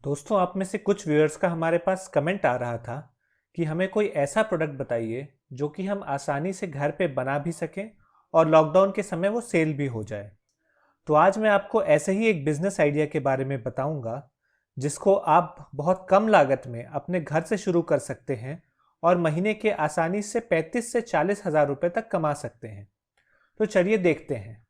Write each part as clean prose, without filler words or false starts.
दोस्तों, आप में से कुछ व्यूअर्स का हमारे पास कमेंट आ रहा था कि हमें कोई ऐसा प्रोडक्ट बताइए जो कि हम आसानी से घर पे बना भी सकें और लॉकडाउन के समय वो सेल भी हो जाए। तो आज मैं आपको ऐसे ही एक बिजनेस आइडिया के बारे में बताऊंगा जिसको आप बहुत कम लागत में अपने घर से शुरू कर सकते हैं और महीने के आसानी से 35 से 40 हज़ार रुपये तक कमा सकते हैं। तो चलिए देखते हैं।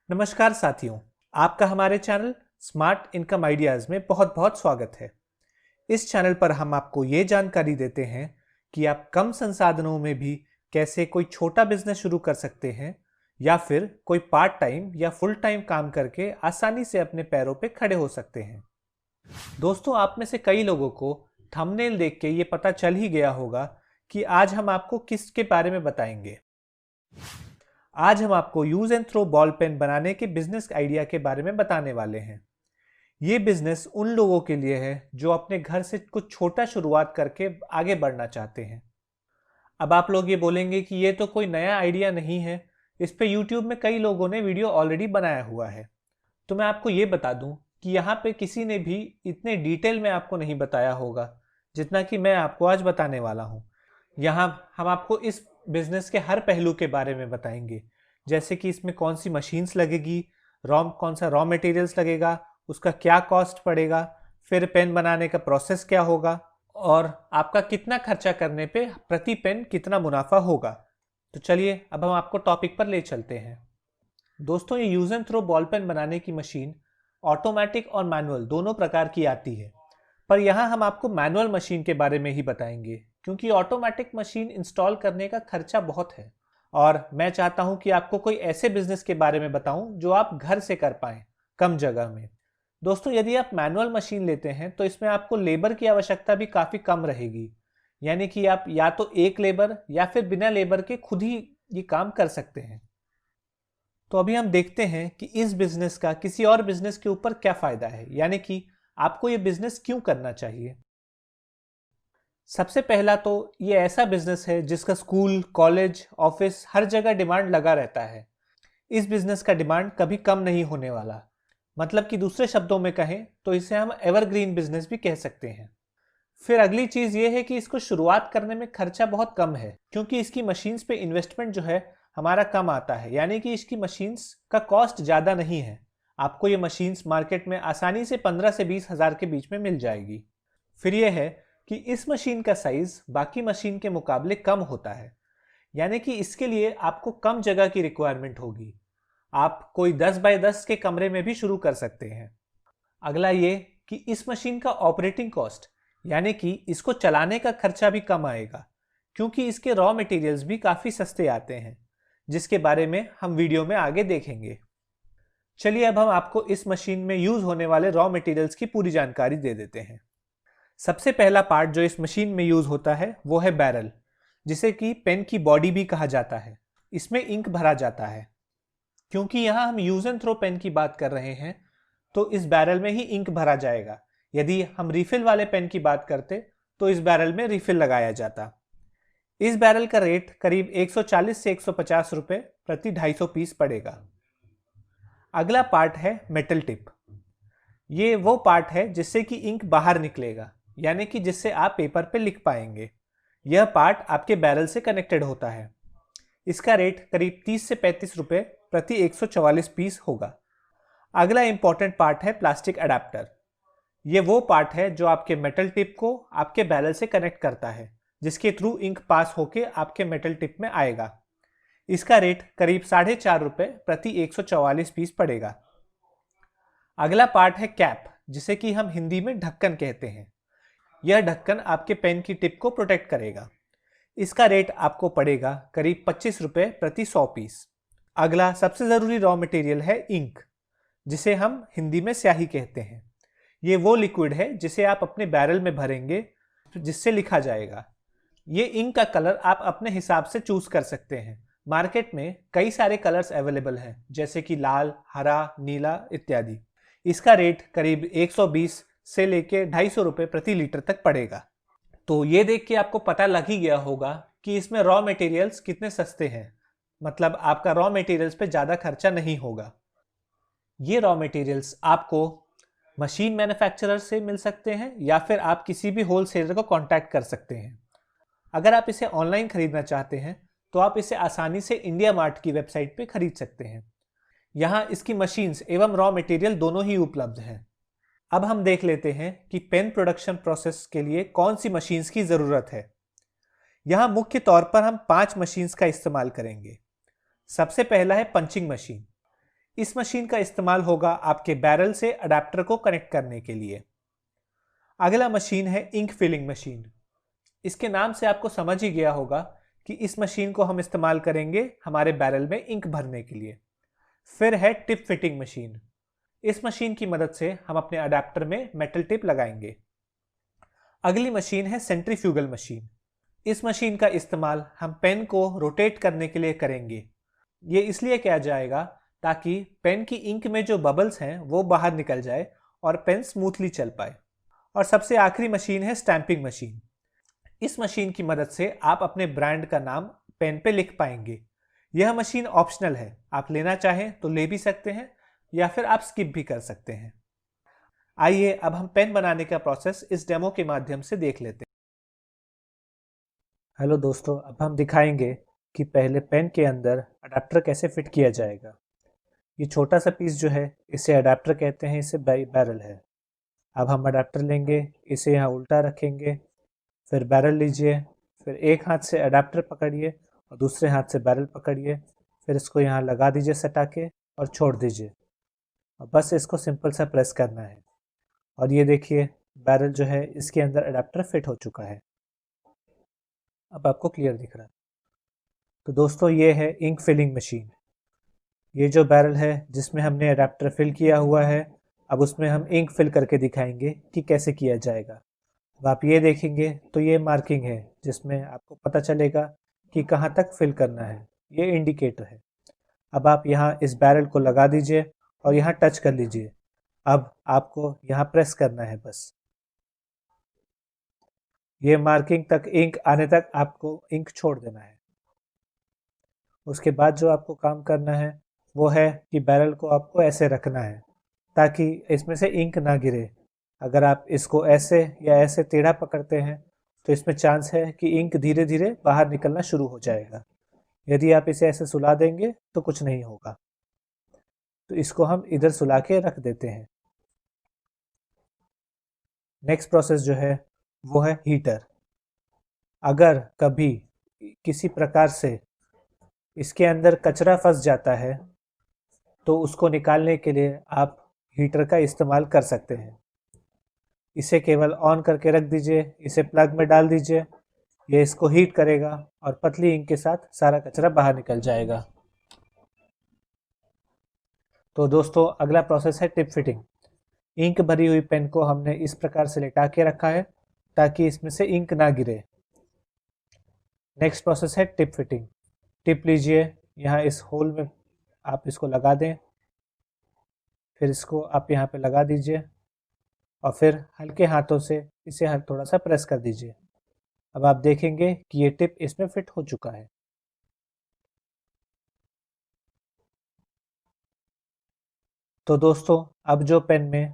नमस्कार साथियों, आपका हमारे चैनल स्मार्ट इनकम आइडियाज़ में बहुत बहुत स्वागत है। इस चैनल पर हम आपको ये जानकारी देते हैं कि आप कम संसाधनों में भी कैसे कोई छोटा बिजनेस शुरू कर सकते हैं या फिर कोई पार्ट टाइम या फुल टाइम काम करके आसानी से अपने पैरों पे खड़े हो सकते हैं। दोस्तों, आप में से कई लोगों को थंबनेल देख के ये पता चल ही गया होगा कि आज हम आपको किसके बारे में बताएंगे। आज हम आपको use and throw ball pen बनाने के बिजनेस आइडिया के बारे में बताने वाले हैं। ये बिजनेस उन लोगों के लिए है जो अपने घर से कुछ छोटा शुरुआत करके आगे बढ़ना चाहते हैं। अब आप लोग ये बोलेंगे कि ये तो कोई नया आइडिया नहीं है, इस पे यूट्यूब में कई लोगों ने वीडियो ऑलरेडी बनाया हुआ है। तो मैं आपको ये बता दूं कि यहाँ पे किसी ने भी इतने डिटेल में आपको नहीं बताया होगा जितना कि मैं आपको आज बताने वाला हूँ। यहाँ हम आपको इस बिजनेस के हर पहलू के बारे में बताएंगे, जैसे कि इसमें कौन सी मशीन्स लगेगी, कौन सा रॉ मटेरियल्स लगेगा, उसका क्या कॉस्ट पड़ेगा, फिर पेन बनाने का प्रोसेस क्या होगा और आपका कितना खर्चा करने पे प्रति पेन कितना मुनाफा होगा। तो चलिए अब हम आपको टॉपिक पर ले चलते हैं। दोस्तों, ये use and throw ball pen बनाने की मशीन ऑटोमेटिक और मैनुअल दोनों प्रकार की आती है, पर यहाँ हम आपको मैनुअल मशीन के बारे में ही बताएंगे क्योंकि ऑटोमेटिक मशीन इंस्टॉल करने का खर्चा बहुत है और मैं चाहता हूँ कि आपको कोई ऐसे बिजनेस के बारे में बताऊं जो आप घर से कर पाएं कम जगह में। दोस्तों, यदि आप मैनुअल मशीन लेते हैं तो इसमें आपको लेबर की आवश्यकता भी काफ़ी कम रहेगी, यानी कि आप या तो एक लेबर या फिर बिना लेबर के खुद ही ये काम कर सकते हैं। तो अभी हम देखते हैं कि इस बिजनेस का किसी और बिजनेस के ऊपर क्या फायदा है, यानी कि आपको ये बिजनेस क्यों करना चाहिए। सबसे पहला तो ये ऐसा बिजनेस है जिसका स्कूल, कॉलेज, ऑफिस हर जगह डिमांड लगा रहता है। इस बिजनेस का डिमांड कभी कम नहीं होने वाला। मतलब कि दूसरे शब्दों में कहें तो इसे हम एवरग्रीन बिजनेस भी कह सकते हैं। फिर अगली चीज ये है कि इसको शुरुआत करने में खर्चा बहुत कम है क्योंकि इसकी मशीन्स पे इन्वेस्टमेंट जो है हमारा कम आता है, यानी कि इसकी मशीन्स का कॉस्ट ज़्यादा नहीं है। आपको ये मशीन्स मार्केट में आसानी से 15 से 20 हज़ार के बीच में मिल जाएगी। फिर यह है कि इस मशीन का साइज बाकी मशीन के मुकाबले कम होता है, यानी कि इसके लिए आपको कम जगह की रिक्वायरमेंट होगी। आप कोई 10 बाय 10 के कमरे में भी शुरू कर सकते हैं। अगला ये कि इस मशीन का ऑपरेटिंग कॉस्ट, यानी कि इसको चलाने का खर्चा भी कम आएगा क्योंकि इसके रॉ मटेरियल्स भी काफ़ी सस्ते आते हैं, जिसके बारे में हम वीडियो में आगे देखेंगे। चलिए अब हम आपको इस मशीन में यूज होने वाले रॉ मटेरियल्स की पूरी जानकारी दे देते हैं। सबसे पहला पार्ट जो इस मशीन में यूज होता है वो है बैरल, जिसे कि पेन की बॉडी भी कहा जाता है। इसमें इंक भरा जाता है। क्योंकि यहाँ हम यूज एंड थ्रो पेन की बात कर रहे हैं तो इस बैरल में ही इंक भरा जाएगा। यदि हम रिफिल वाले पेन की बात करते तो इस बैरल में रिफिल लगाया जाता। इस बैरल का रेट करीब 140 से 150 रुपए प्रति 250 पीस पड़ेगा। अगला पार्ट है मेटल टिप। ये वो पार्ट है जिससे कि इंक बाहर निकलेगा, यानी कि जिससे आप पेपर पे लिख पाएंगे। यह पार्ट आपके बैरल से कनेक्टेड होता है। इसका रेट करीब 30 से 35 रुपए प्रति 144 पीस होगा। अगला इंपॉर्टेंट पार्ट है प्लास्टिक अडेप्टर। ये वो पार्ट है जो आपके मेटल टिप को आपके बैरल से कनेक्ट करता है, जिसके थ्रू इंक पास होके आपके मेटल टिप में आएगा। इसका रेट करीब 4.5 रुपए प्रति 144 पीस पड़ेगा। अगला पार्ट है कैप, जिसे कि हम हिंदी में ढक्कन कहते हैं। यह ढक्कन आपके पेन की टिप को प्रोटेक्ट करेगा। इसका रेट आपको पड़ेगा करीब 25 रुपए प्रति 100 पीस। अगला सबसे ज़रूरी रॉ मटेरियल है इंक, जिसे हम हिंदी में स्याही कहते हैं। ये वो लिक्विड है जिसे आप अपने बैरल में भरेंगे, जिससे लिखा जाएगा। ये इंक का कलर आप अपने हिसाब से चूज कर सकते हैं। मार्केट में कई सारे कलर्स अवेलेबल हैं, जैसे कि लाल, हरा, नीला इत्यादि। इसका रेट करीब 120 से लेके 250 रुपए प्रति लीटर तक पड़ेगा। तो ये देख के आपको पता लग ही गया होगा कि इसमें रॉ मटेरियल्स कितने सस्ते हैं, मतलब आपका रॉ मटेरियल्स पे ज़्यादा खर्चा नहीं होगा। ये रॉ मटेरियल्स आपको मशीन मैन्युफैक्चरर से मिल सकते हैं या फिर आप किसी भी होलसेलर को कांटेक्ट कर सकते हैं। अगर आप इसे ऑनलाइन खरीदना चाहते हैं तो आप इसे आसानी से इंडिया मार्ट की वेबसाइट पे खरीद सकते हैं। यहाँ इसकी मशीन्स एवं रॉ मटेरियल दोनों ही उपलब्ध हैं। अब हम देख लेते हैं कि पेन प्रोडक्शन प्रोसेस के लिए कौन सी मशीन्स की ज़रूरत है। यहाँ मुख्य तौर पर हम 5 मशीन्स का इस्तेमाल करेंगे। सबसे पहला है पंचिंग मशीन। इस मशीन का इस्तेमाल होगा आपके बैरल से अडेप्टर को कनेक्ट करने के लिए। अगला मशीन है इंक फिलिंग मशीन। इसके नाम से आपको समझ ही गया होगा कि इस मशीन को हम इस्तेमाल करेंगे हमारे बैरल में इंक भरने के लिए। फिर है टिप फिटिंग मशीन। इस मशीन की मदद से हम अपने अडेप्टर में मेटल टिप लगाएंगे। अगली मशीन है सेंट्रीफ्यूगल मशीन। इस मशीन का इस्तेमाल हम पेन को रोटेट करने के लिए करेंगे। ये इसलिए किया जाएगा ताकि पेन की इंक में जो बबल्स हैं वो बाहर निकल जाए और पेन स्मूथली चल पाए। और सबसे आखिरी मशीन है स्टैंपिंग मशीन। इस मशीन की मदद से आप अपने ब्रांड का नाम पेन पे लिख पाएंगे। यह मशीन ऑप्शनल है, आप लेना चाहें तो ले भी सकते हैं या फिर आप स्किप भी कर सकते हैं। आइए अब हम पेन बनाने का प्रोसेस इस डेमो के माध्यम से देख लेते हैं। हेलो दोस्तों, अब हम दिखाएंगे कि पहले पेन के अंदर अडेप्टर कैसे फिट किया जाएगा। ये छोटा सा पीस जो है इसे अडेप्टर कहते हैं, इसे बैरल है। अब हम अडेप्टर लेंगे, इसे यहाँ उल्टा रखेंगे, फिर बैरल लीजिए, फिर एक हाथ से अडेप्टर पकड़िए और दूसरे हाथ से बैरल पकड़िए, फिर इसको यहाँ लगा दीजिए सटा के और छोड़ दीजिए। और बस इसको सिंपल सा प्रेस करना है और ये देखिए बैरल जो है इसके अंदर अडेप्टर फिट हो चुका है। अब आपको क्लियर दिख रहा है। तो दोस्तों ये है इंक फिलिंग मशीन। ये जो बैरल है जिसमें हमने अडेप्टर फिल किया हुआ है, अब उसमें हम इंक फिल करके दिखाएंगे कि कैसे किया जाएगा। अब आप ये देखेंगे तो ये मार्किंग है जिसमें आपको पता चलेगा कि कहाँ तक फिल करना है, ये इंडिकेटर है। अब आप यहाँ इस बैरल को लगा दीजिए और यहाँ टच कर लीजिए। अब आपको यहाँ प्रेस करना है बस। ये मार्किंग तक इंक आने तक आपको इंक छोड़ देना है। उसके बाद जो आपको काम करना है वो है कि बैरल को आपको ऐसे रखना है ताकि इसमें से इंक ना गिरे। अगर आप इसको ऐसे या ऐसे टेढ़ा पकड़ते हैं तो इसमें चांस है कि इंक धीरे धीरे बाहर निकलना शुरू हो जाएगा। यदि आप इसे ऐसे सुला देंगे तो कुछ नहीं होगा। तो इसको हम इधर सुला के रख देते हैं। नेक्स्ट प्रोसेस जो है वो है हीटर। अगर कभी किसी प्रकार से इसके अंदर कचरा फंस जाता है तो उसको निकालने के लिए आप हीटर का इस्तेमाल कर सकते हैं। इसे केवल ऑन करके रख दीजिए, इसे प्लग में डाल दीजिए, ये इसको हीट करेगा और पतली इंक के साथ सारा कचरा बाहर निकल जाएगा। तो दोस्तों अगला प्रोसेस है टिप फिटिंग। इंक भरी हुई पेन को हमने इस प्रकार से लेटा के रखा है ताकि इसमें से इंक ना गिरे। नेक्स्ट प्रोसेस है टिप फिटिंग। टिप लीजिए, यहाँ इस होल में आप इसको लगा दें, फिर इसको आप यहाँ पे लगा दीजिए और फिर हल्के हाथों से इसे थोड़ा सा प्रेस कर दीजिए। अब आप देखेंगे कि ये टिप इसमें फिट हो चुका है। तो दोस्तों अब जो पेन में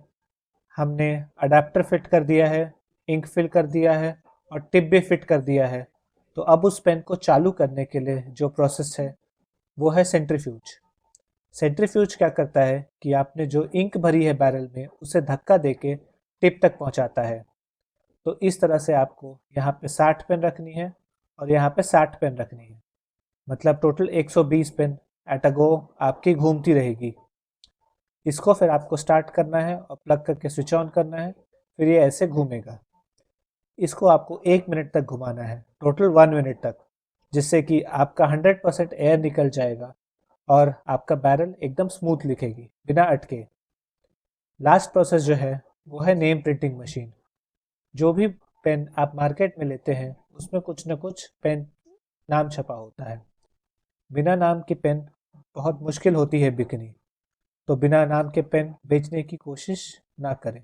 हमने अडेप्टर फिट कर दिया है, इंक फिल कर दिया है और टिप भी फिट कर दिया है, तो अब उस पेन को चालू करने के लिए जो प्रोसेस है वो है सेंट्रीफ्यूज। सेंट्रीफ्यूज क्या करता है कि आपने जो इंक भरी है बैरल में उसे धक्का देके टिप तक पहुंचाता है। तो इस तरह से आपको यहाँ पे 60 पेन रखनी है और यहाँ पे 60 पेन रखनी है, मतलब टोटल 120 पेन एट अ गो आपकी घूमती रहेगी। इसको फिर आपको स्टार्ट करना है और प्लग करके स्विच ऑन करना है, फिर ये ऐसे घूमेगा। इसको आपको 1 मिनट तक घुमाना है, टोटल 1 मिनट तक, जिससे कि आपका 100% एयर निकल जाएगा और आपका बैरल एकदम स्मूथ लिखेगी बिना अटके। लास्ट प्रोसेस जो है वो है नेम प्रिंटिंग मशीन। जो भी पेन आप मार्केट में लेते हैं उसमें कुछ ना कुछ पेन नाम छपा होता है। बिना नाम की पेन बहुत मुश्किल होती है बिकनी, तो बिना नाम के पेन बेचने की कोशिश ना करें।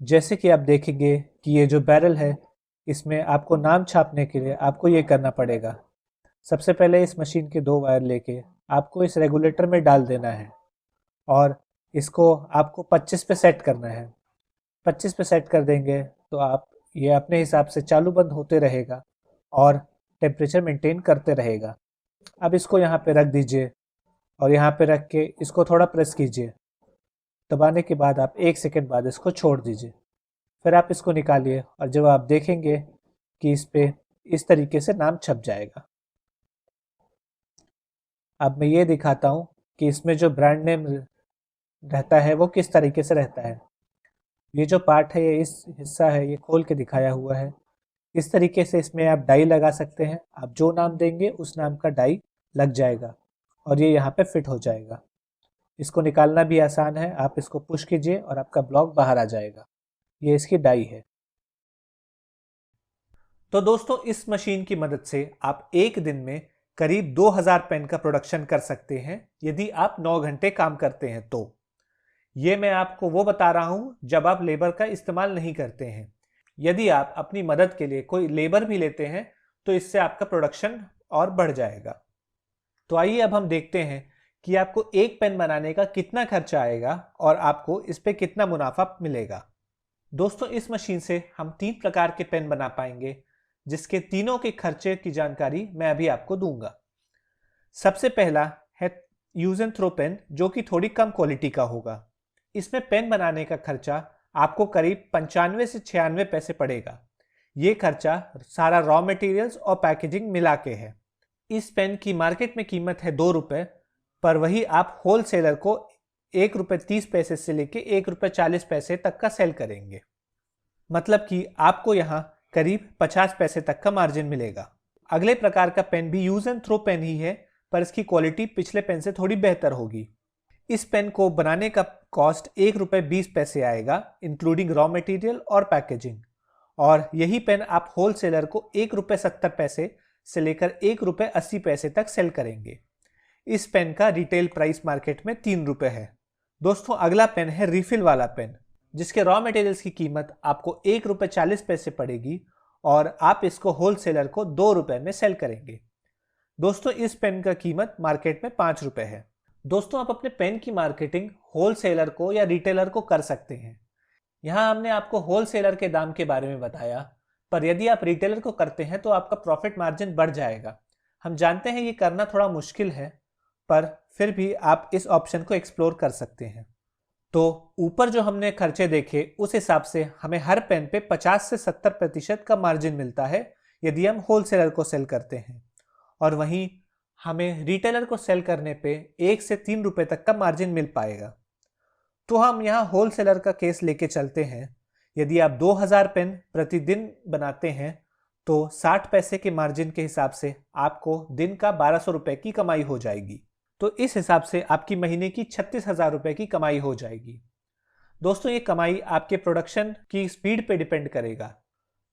जैसे कि आप देखेंगे कि ये जो बैरल है इसमें आपको नाम छापने के लिए आपको ये करना पड़ेगा। सबसे पहले इस मशीन के 2 वायर लेके आपको इस रेगुलेटर में डाल देना है और इसको आपको 25 पे सेट करना है। 25 पे सेट कर देंगे तो आप ये अपने हिसाब से चालू बंद होते रहेगा और टेम्परेचर मेंटेन करते रहेगा। अब इसको यहाँ पे रख दीजिए और यहाँ पे रख के इसको थोड़ा प्रेस कीजिए। दबाने के बाद आप 1 सेकंड बाद इसको छोड़ दीजिए। फिर आप इसको निकालिए और जब आप देखेंगे कि इस पे इस तरीके से नाम छप जाएगा। अब मैं ये दिखाता हूँ कि इसमें जो ब्रांड नेम रहता है वो किस तरीके से रहता है। ये जो पार्ट है, ये इस हिस्सा है, ये खोल के दिखाया हुआ है। इस तरीके से इसमें आप डाई लगा सकते हैं। आप जो नाम देंगे उस नाम का डाई लग जाएगा और ये यहाँ पे फिट हो जाएगा। इसको निकालना भी आसान है, आप इसको पुश कीजिए और आपका ब्लॉक बाहर आ जाएगा। ये इसकी डाई है। तो दोस्तों, इस मशीन की मदद से आप एक दिन में करीब 2000 पेन का प्रोडक्शन कर सकते हैं यदि आप 9 घंटे काम करते हैं तो। ये मैं आपको वो बता रहा हूं जब आप लेबर का इस्तेमाल नहीं करते हैं। यदि आप अपनी मदद के लिए कोई लेबर भी लेते हैं तो इससे आपका प्रोडक्शन और बढ़ जाएगा। तो आइए अब हम देखते हैं कि आपको एक पेन बनाने का कितना खर्चा आएगा और आपको इस पे कितना मुनाफा मिलेगा। दोस्तों, इस मशीन से हम 3 प्रकार के पेन बना पाएंगे जिसके तीनों के खर्चे की जानकारी मैं अभी आपको दूंगा। सबसे पहला है यूज एंड थ्रो पेन, जो कि थोड़ी कम क्वालिटी का होगा। इसमें पेन बनाने का खर्चा आपको करीब 95 से 96 पैसे पड़ेगा। ये खर्चा सारा रॉ मटेरियल्स और पैकेजिंग मिला के है। इस पेन की मार्केट में कीमत है 2 रुपये, पर वही आप होल सेलर को 1 रुपये 30 पैसे से लेके 1 रुपये 40 पैसे तक का सेल करेंगे। मतलब कि आपको यहाँ करीब 50 पैसे तक का मार्जिन मिलेगा। अगले प्रकार का पेन भी यूज एंड थ्रो पेन ही है, पर इसकी क्वालिटी पिछले पेन से थोड़ी बेहतर होगी। इस पेन को बनाने का कॉस्ट 1 रुपये 20 पैसे आएगा, इंक्लूडिंग रॉ मटेरियल और पैकेजिंग। और यही पेन आप होल सेलर को 1 रुपये 70 पैसे से लेकर 1 रुपये 80 पैसे तक सेल करेंगे। इस पेन का रिटेल प्राइस मार्केट में 3 रुपये है। दोस्तों, अगला पेन है रिफिल वाला पेन, जिसके रॉ मटेरियल्स की कीमत आपको 1 रुपये 40 पैसे पड़ेगी और आप इसको होल सेलर को 2 रुपये में सेल करेंगे। दोस्तों, इस पेन का कीमत मार्केट में 5 रुपये है। दोस्तों, आप अपने पेन की मार्केटिंग होल सेलर को या रिटेलर को कर सकते हैं। यहाँ हमने आपको होल सेलर के दाम के बारे में बताया, पर यदि आप रिटेलर को करते हैं तो आपका प्रॉफिट मार्जिन बढ़ जाएगा। हम जानते हैं ये करना थोड़ा मुश्किल है, पर फिर भी आप इस ऑप्शन को एक्सप्लोर कर सकते हैं। तो ऊपर जो हमने खर्चे देखे उस हिसाब से हमें हर पेन पे 50 से 70% का मार्जिन मिलता है यदि हम होल सेलर को सेल करते हैं, और वहीं हमें रिटेलर को सेल करने पे 1 से 3 रुपए तक का मार्जिन मिल पाएगा। तो हम यहाँ होल सेलर का केस लेके चलते हैं। यदि आप 2000 पेन प्रतिदिन बनाते हैं तो 60 पैसे के मार्जिन के हिसाब से आपको दिन का 1200 रुपये की कमाई हो जाएगी। तो इस हिसाब से आपकी महीने की 36,000 रुपये की कमाई हो जाएगी। दोस्तों, ये कमाई आपके प्रोडक्शन की स्पीड पे डिपेंड करेगा।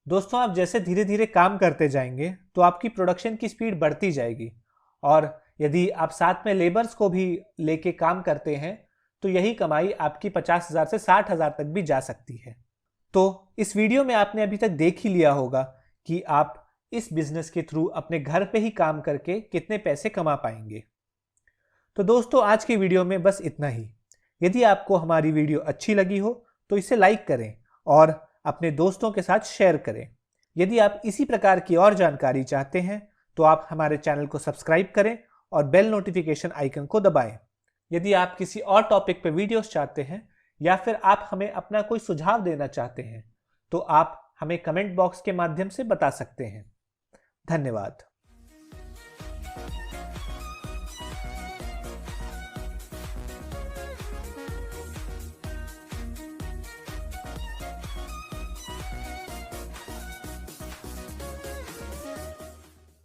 दोस्तों, आप जैसे धीरे धीरे काम करते जाएंगे तो आपकी प्रोडक्शन की स्पीड बढ़ती जाएगी, और यदि आप साथ में लेबर्स को भी लेके काम करते हैं तो यही कमाई आपकी 50,000 से 60,000 तक भी जा सकती है। तो इस वीडियो में आपने अभी तक देख ही लिया होगा कि आप इस बिजनेस के थ्रू अपने घर पे ही काम करके कितने पैसे कमा पाएंगे। तो दोस्तों, आज की वीडियो में बस इतना ही। यदि आपको हमारी वीडियो अच्छी लगी हो तो इसे लाइक करें और अपने दोस्तों के साथ शेयर करें। यदि आप इसी प्रकार की और जानकारी चाहते हैं तो आप हमारे चैनल को सब्सक्राइब करें और बेल नोटिफिकेशन आइकन को दबाएं। यदि आप किसी और टॉपिक पर वीडियोस चाहते हैं या फिर आप हमें अपना कोई सुझाव देना चाहते हैं तो आप हमें कमेंट बॉक्स के माध्यम से बता सकते हैं। धन्यवाद।